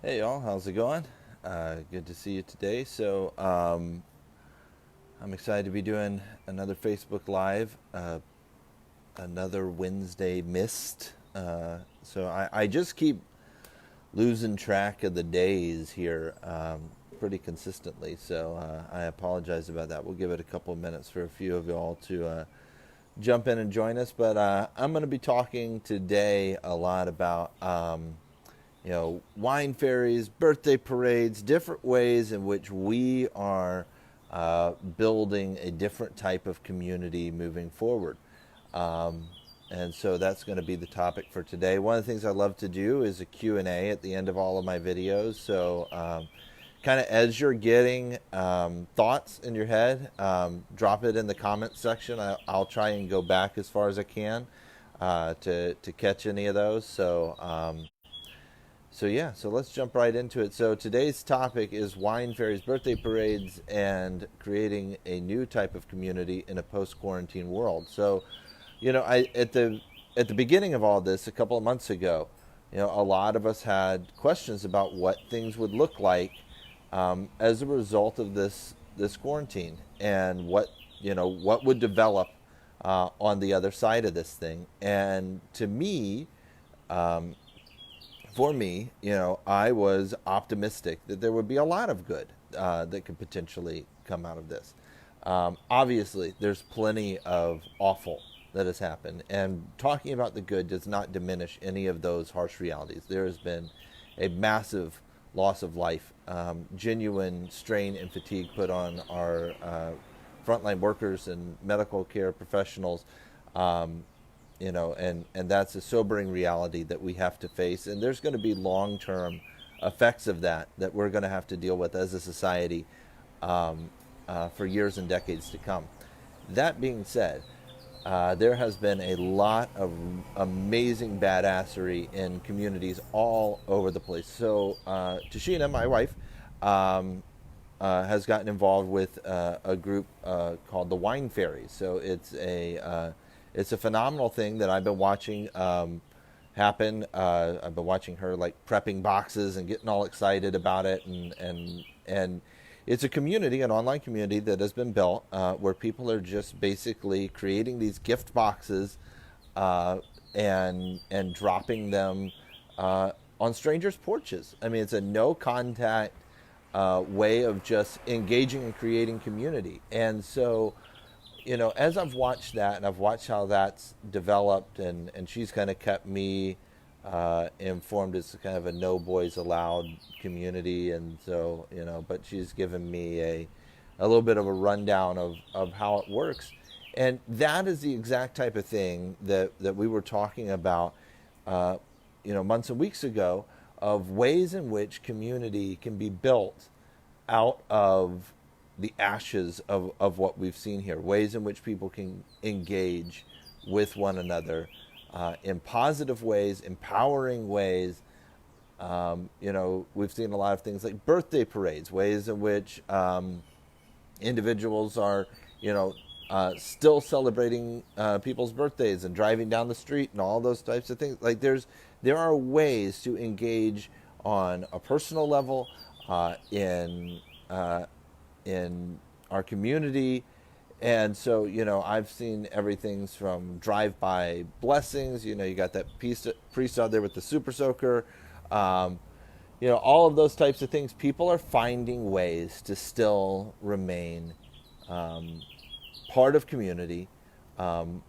Hey y'all, how's it going? Good to see you today. I'm excited to be doing another Facebook Live, another Wednesday missed. I just keep losing track of the days here pretty consistently, I apologize about that. We'll give it a couple of minutes for a few of y'all to jump in and join us. But I'm going to be talking today a lot about wine fairies, birthday parades, different ways in which we are building a different type of community moving forward. Um, and so that's going to be the topic for today. One of the things I love to do is a Q&A at the end of all of my videos. Kind of as you're getting thoughts in your head, drop it in the comments section. I'll try and go back as far as I can to catch any of those. So let's jump right into it. So today's topic is wine fairies, birthday parades, and creating a new type of community in a post-quarantine world. I at the beginning of all this, a couple of months ago, a lot of us had questions about what things would look like as a result of this quarantine, and what would develop on the other side of this thing. And to me, for me, I was optimistic that there would be a lot of good that could potentially come out of this. Obviously, there's plenty of awful that has happened, and talking about the good does not diminish any of those harsh realities. There has been a massive loss of life, genuine strain and fatigue put on our frontline workers and medical care professionals. And that's a sobering reality that we have to face. And there's going to be long-term effects of that we're going to have to deal with as a society for years and decades to come. That being said, there has been a lot of amazing badassery in communities all over the place. Tashina, my wife, has gotten involved with a group called the Wine Fairies. It's a phenomenal thing that I've been watching happen. I've been watching her like prepping boxes and getting all excited about it, and it's a community, an online community that has been built where people are just basically creating these gift boxes and dropping them on strangers' porches. I mean, it's a no contact way of just engaging and creating community. And so, as I've watched that and I've watched how that's developed, and she's kind of kept me informed. It's kind of a no boys allowed community. And so, but she's given me a little bit of a rundown of how it works. And that is the exact type of thing that we were talking about, months and weeks ago, of ways in which community can be built out of the ashes of what we've seen here, ways in which people can engage with one another in positive ways, empowering ways. We've seen a lot of things like birthday parades, ways in which individuals are, still celebrating people's birthdays and driving down the street and all those types of things. Like there are ways to engage on a personal level in our community. And so, I've seen everything from drive-by blessings. You got that priest out there with the super soaker. All of those types of things. People are finding ways to still remain part of community, and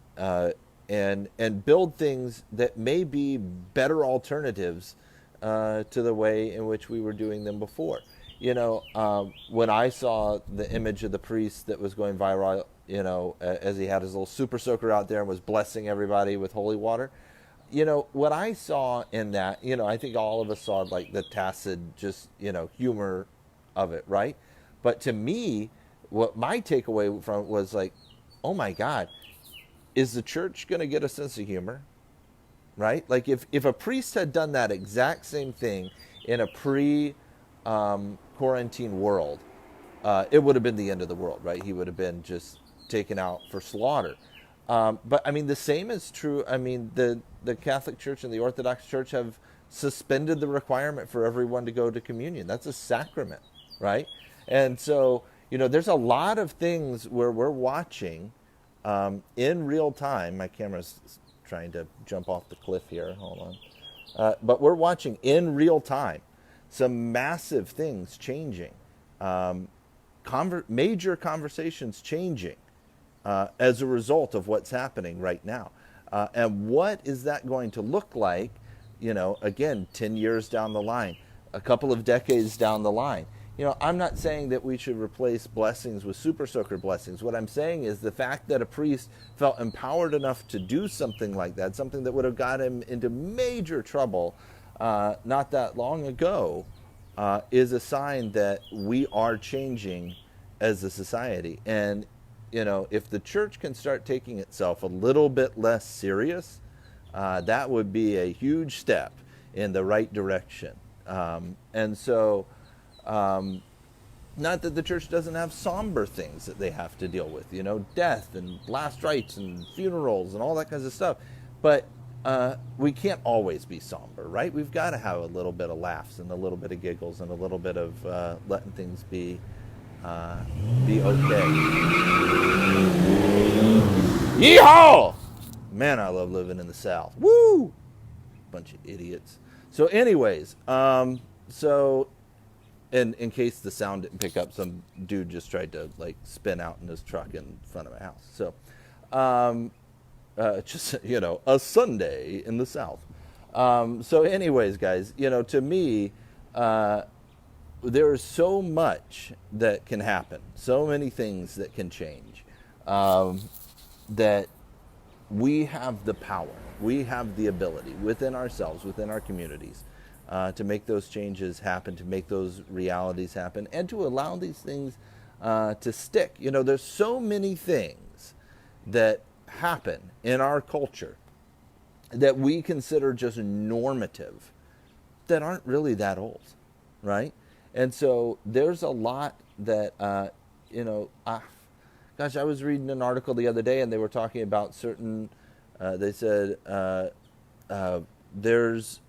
build things that may be better alternatives to the way in which we were doing them before. When I saw the image of the priest that was going viral, as he had his little super soaker out there and was blessing everybody with holy water, what I saw in that, I think all of us saw like the tacit, just, humor of it, right? But to me, what my takeaway from it was like, oh my God, is the church going to get a sense of humor? Right? Like if a priest had done that exact same thing in a quarantine world, it would have been the end of the world, right? He would have been just taken out for slaughter. But I mean, the same is true. I mean, the Catholic Church and the Orthodox Church have suspended the requirement for everyone to go to communion. That's a sacrament, right? And so, there's a lot of things where we're watching in real time. My camera's trying to jump off the cliff here. Hold on. But we're watching in real time some massive things changing, major conversations changing as a result of what's happening right now. And what is that going to look like, again, 10 years down the line, a couple of decades down the line? I'm not saying that we should replace blessings with super soaker blessings. What I'm saying is the fact that a priest felt empowered enough to do something like that, something that would have got him into major trouble not that long ago, is a sign that we are changing as a society. And, if the church can start taking itself a little bit less serious, that would be a huge step in the right direction. And so, not that the church doesn't have somber things that they have to deal with, death and last rites and funerals and all that kinds of stuff. But we can't always be somber, right? We've got to have a little bit of laughs and a little bit of giggles and a little bit of letting things be okay. Yeehaw! Man, I love living in the South. Woo! Bunch of idiots. So, anyways, so in case the sound didn't pick up, some dude just tried to spin out in his truck in front of my house. So, just a Sunday in the South. So, anyways, guys, to me, there is so much that can happen, so many things that can change, that we have the power, we have the ability within ourselves, within our communities, to make those changes happen, to make those realities happen, and to allow these things to stick. There's so many things that happen in our culture that we consider just normative that aren't really that old, right? And so there's a lot that, gosh, I was reading an article the other day and they were talking about certain, they said there's,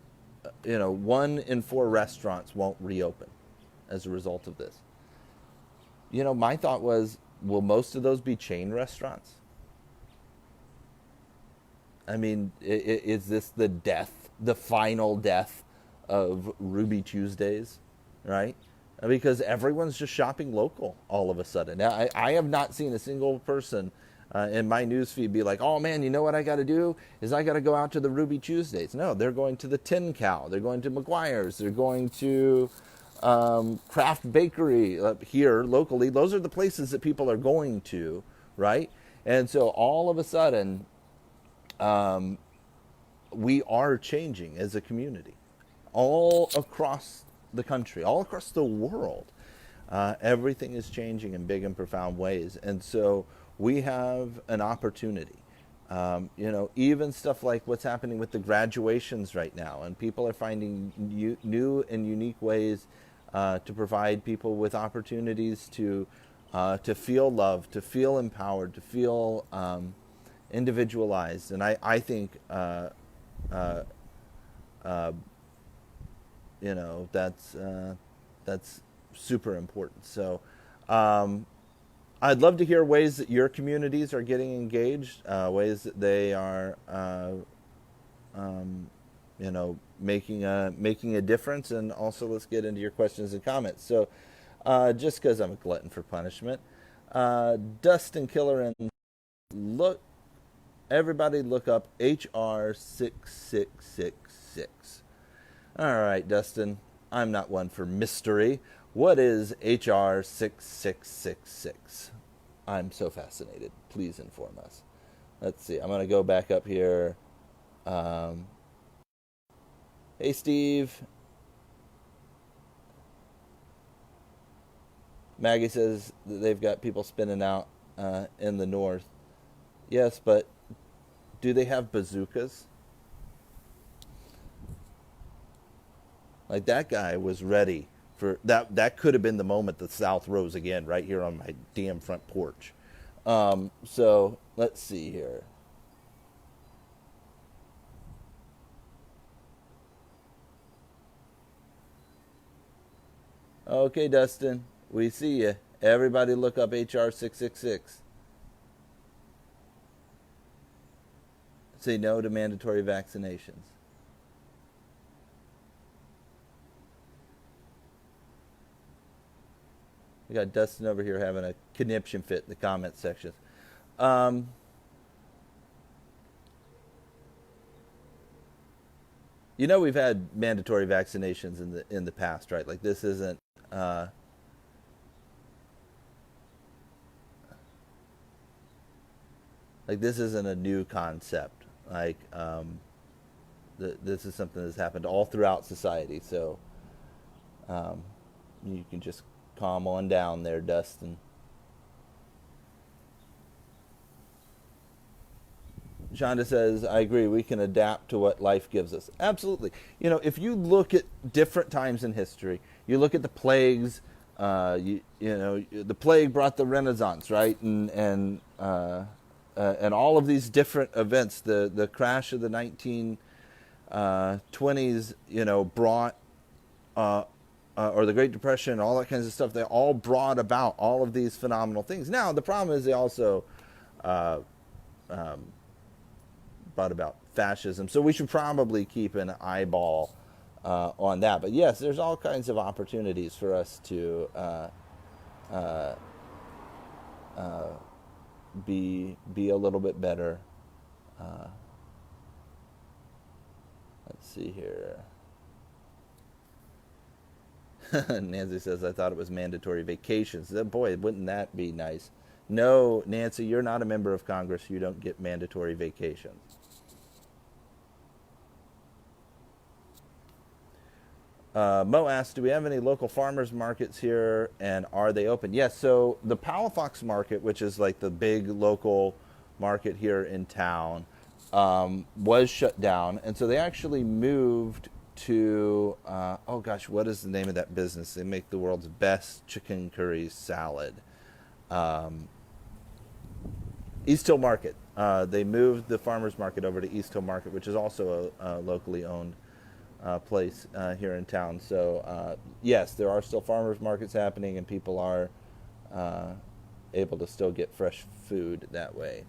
1 in 4 restaurants won't reopen as a result of this. My thought was, will most of those be chain restaurants? I mean, is this the final death of Ruby Tuesdays, right? Because everyone's just shopping local all of a sudden. Now, I have not seen a single person in my newsfeed be like, oh man, you know what I got to do is I got to go out to the Ruby Tuesdays. No, they're going to the Tin Cow. They're going to McGuire's. They're going to Craft Bakery here locally. Those are the places that people are going to, right? And so all of a sudden, we are changing as a community all across the country, all across the world. Everything is changing in big and profound ways. And so we have an opportunity. Even stuff like what's happening with the graduations right now, and people are finding new and unique ways to provide people with opportunities to feel loved, to feel empowered, to feel individualized. And I think that's super important. So I'd love to hear ways that your communities are getting engaged, ways that they are making a difference. And also, let's get into your questions and comments. So just because I'm a glutton for punishment, Dustin Killer, and everybody look up HR 6666. All right, Dustin, I'm not one for mystery. What is HR 6666? I'm so fascinated. Please inform us. Let's see. I'm going to go back up here. Hey, Steve. Maggie says that they've got people spinning out in the north. Yes, but do they have bazookas? Like, that guy was ready for that. That could have been the moment the South rose again, right here on my damn front porch. So let's see here. Okay, Dustin, we see you. Everybody look up HR 666. Say no to mandatory vaccinations. We got Dustin over here having a conniption fit in the comment section. Um, we've had mandatory vaccinations in the past, right? Like this isn't uh, this isn't a new concept. This is something that's happened all throughout society. So um, you can just calm on down there, Dustin. Shonda says, I agree, we can adapt to what life gives us. Absolutely. If you look at different times in history, you look at the plagues, the plague brought the Renaissance, right? And all of these different events, the crash of the 1920s, brought, or the Great Depression, all that kinds of stuff, they all brought about all of these phenomenal things. Now, the problem is they also uh, um, brought about fascism. So we should probably keep an eyeball on that. But yes, there's all kinds of opportunities for us to uh, uh, be a little bit better. Uh, let's see here. Nancy says, I thought it was mandatory vacations. Boy, wouldn't that be nice? No, Nancy, you're not a member of Congress. You don't get mandatory vacations. Mo asks, do we have any local farmers markets here, and are they open? Yes, so the Palafox Market, which is like the big local market here in town, was shut down. And so they actually moved to, oh gosh, what is the name of that business? They make the world's best chicken curry salad. Um, East Hill Market. They moved the farmers market over to East Hill Market, which is also a locally owned place here in town. So yes, there are still farmers markets happening, and people are able to still get fresh food that way.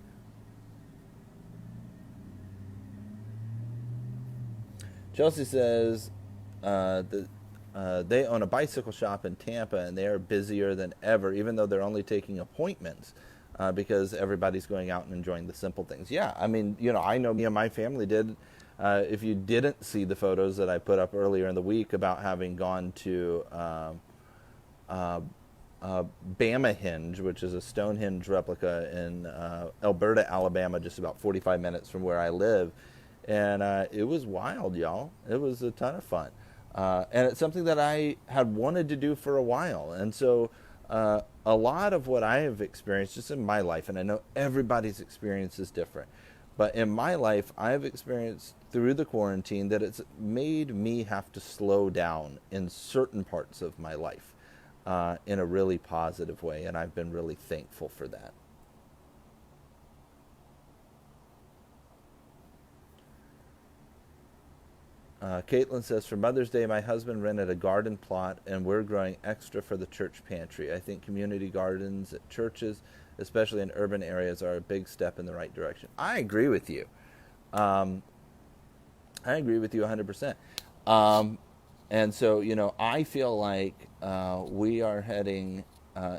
Chelsea says that they own a bicycle shop in Tampa, and they are busier than ever, even though they're only taking appointments. Because everybody's going out and enjoying the simple things. Yeah, I mean, I know me and my family did. If you didn't see the photos that I put up earlier in the week about having gone to uh, Bama Hinge, which is a Stonehenge replica in Alberta, Alabama, just about 45 minutes from where I live. And it was wild, y'all. It was a ton of fun. And it's something that I had wanted to do for a while. And so a lot of what I have experienced just in my life, and I know everybody's experience is different, but in my life, I've experienced through the quarantine that it's made me have to slow down in certain parts of my life in a really positive way, and I've been really thankful for that. Caitlin says, for Mother's Day, my husband rented a garden plot, and we're growing extra for the church pantry. I think community gardens at churches, especially in urban areas, are a big step in the right direction. I agree with you. Um, I agree with you 100%. And so, I feel like we are heading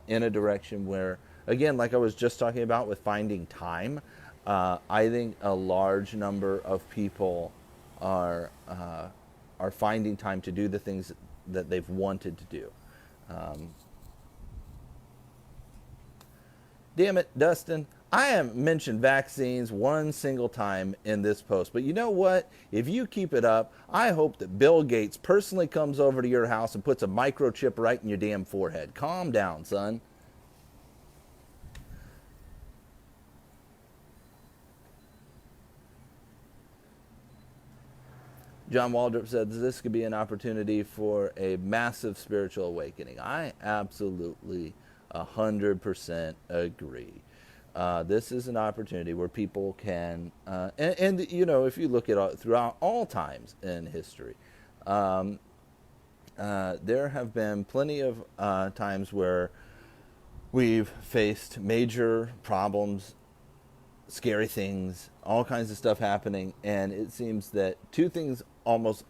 in a direction where, again, like I was just talking about with finding time, I think a large number of people are finding time to do the things that they've wanted to do. Um, Damn it, Dustin. I haven't mentioned vaccines one single time in this post. But you know what? If you keep it up, I hope that Bill Gates personally comes over to your house and puts a microchip right in your damn forehead. Calm down, son. John Waldrop said this could be an opportunity for a massive spiritual awakening. I absolutely 100% agree. This is an opportunity where people can, and if you look at throughout all times in history, there have been plenty of times where we've faced major problems, scary things, all kinds of stuff happening, and it seems that two things almost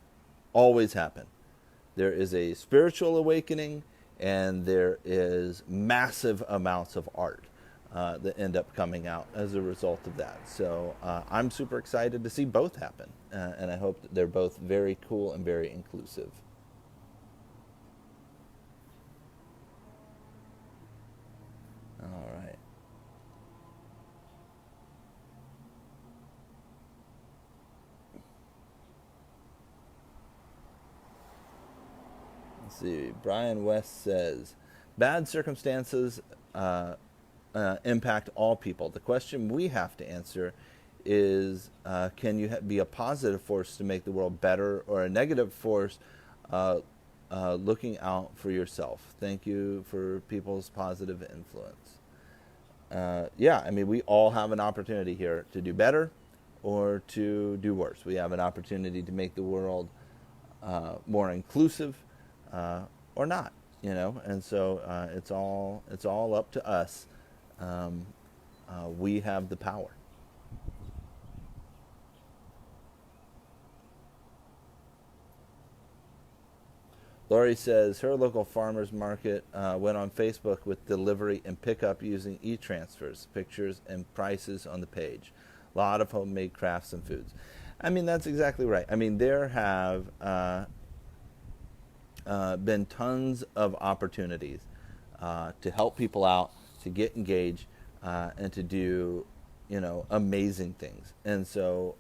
always happen. There is a spiritual awakening, and there is massive amounts of art that end up coming out as a result of that. So I'm super excited to see both happen, and I hope that they're both very cool and very inclusive. All right. Let's see. Brian West says, bad circumstances impact all people. The question we have to answer is, can you be a positive force to make the world better, or a negative force looking out for yourself? Thank you for people's positive influence. Yeah, I mean, we all have an opportunity here to do better or to do worse. We have an opportunity to make the world more inclusive or not, and so it's all up to us. We have the power. Lori says her local farmers market went on Facebook with delivery and pickup using e-transfers, pictures and prices on the page. A lot of homemade crafts and foods. I mean, that's exactly right. I mean, there have been tons of opportunities to help people out, to get engaged, and to do, amazing things. And so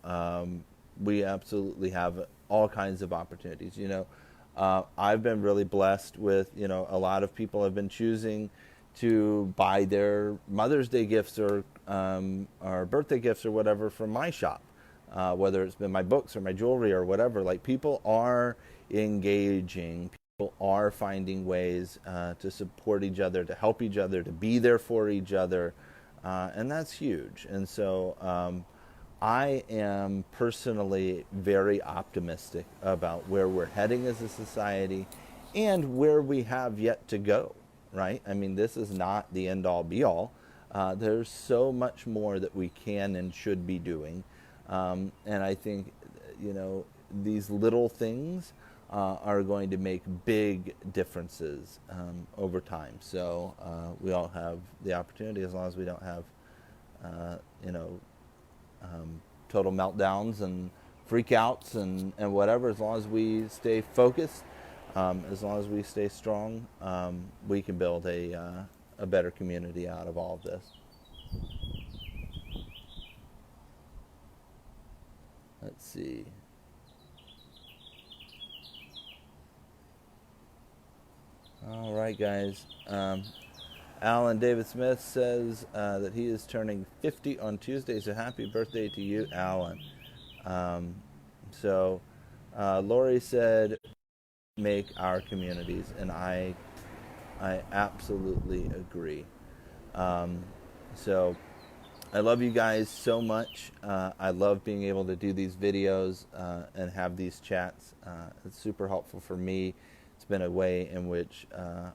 we absolutely have all kinds of opportunities. I've been really blessed with, a lot of people have been choosing to buy their Mother's Day gifts or birthday gifts or whatever from my shop, whether it's been my books or my jewelry or whatever. Like, people are engaging. People are finding ways to support each other, to help each other, to be there for each other, and that's huge. And so I am personally very optimistic about where we're heading as a society and where we have yet to go, right? I mean, this is not the end-all, be-all. There's so much more that we can and should be doing. And I think, these little things are going to make big differences over time. So we all have the opportunity, as long as we don't have, you know, total meltdowns and freakouts and whatever. As long as we stay focused, as long as we stay strong, we can build a better community out of all of this. Let's see. All right, guys. Alan David Smith says that he is turning 50 on Tuesday, so happy birthday to you, Alan. So Lori said, make our communities, and I absolutely agree. So I love you guys so much. I love being able to do these videos and have these chats. It's super helpful for me. It's been a way in which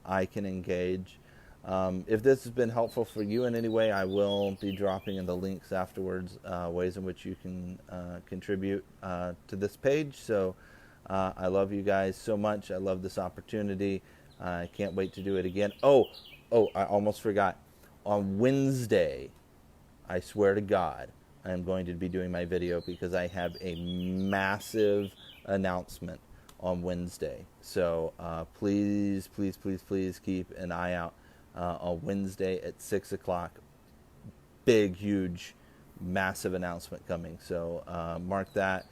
I can engage. If this has been helpful for you in any way, I will be dropping in the links afterwards, ways in which you can contribute to this page. So I love you guys so much. I love this opportunity. I can't wait to do it again. Oh, I almost forgot. On Wednesday, I swear to God, I am going to be doing my video because I have a massive announcement on Wednesday. So please, please, please, please keep an eye out on Wednesday at 6 o'clock. Big, huge, massive announcement coming. So mark that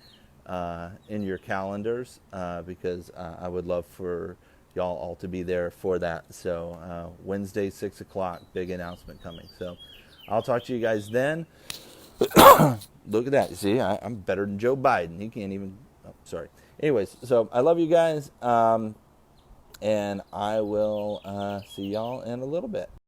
in your calendars because I would love for y'all all to be there for that. So Wednesday, 6 o'clock, big announcement coming. So I'll talk to you guys then. Look at that. See, I'm better than Joe Biden. He can't even... Oh, sorry. Anyways, so I love you guys. And I will see y'all in a little bit.